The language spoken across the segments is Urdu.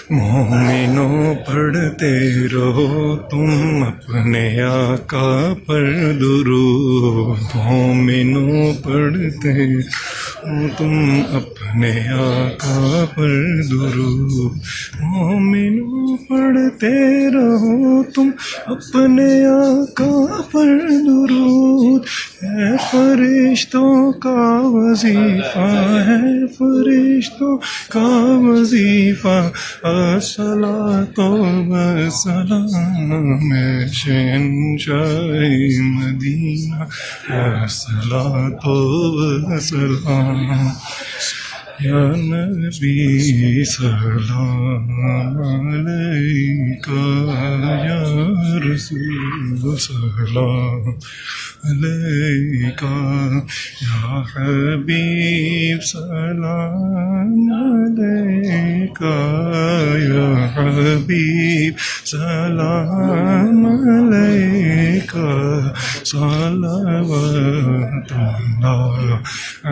مومنوں پڑھتے رہو تم اپنے آقا پر درود، مومنوں پڑھتے رہو تم اپنے آقا پر درود، مومنوں پڑھتے رہو تم اپنے آقا پر درود، ہے فرشتوں کا وظیفہ، ہے فرشتوں کا وظیفہ، الصلاۃ والسلام شہنشاہ مدینہ، الصلاۃ والسلام یا نبی سلام علیکہ، یا رسول سلام علیکہ، یا حبیب سلام علیکہ، یا حبیب سلام علیکہ، صلوات اللہ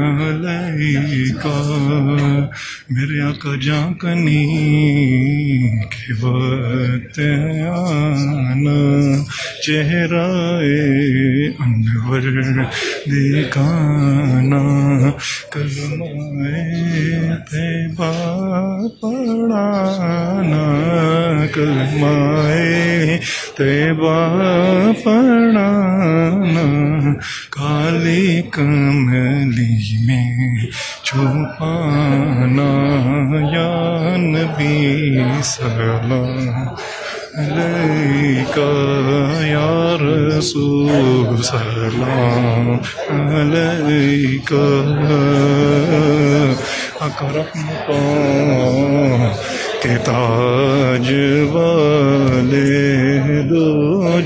علیکہ۔ میرے آقا جانکنی کے وقت آنا، چہرہ انور دکھانا، کلمہ طیبہ پڑھانا، کلمہ طیبہ پڑھانا، کالی کملی میں چھپانا، یا نبی سلام علیکہ، یا رسول سلام علیکہ، آقا رحمتوں کے تاج والے، دو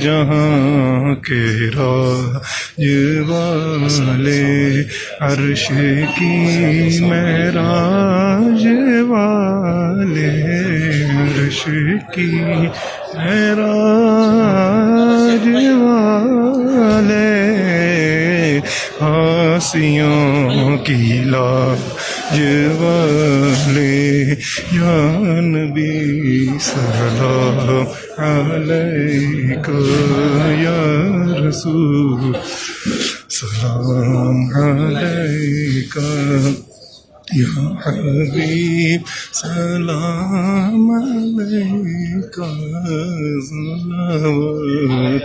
جہاں کے راج والے، عرش کی معراج والے، عرش کی معراج والے، حاسیوں کی لاج والے، یا نبی سلام علیکہ، یا رسول سلام علیکہ، یا حبیب سلام علیکہ، صلوات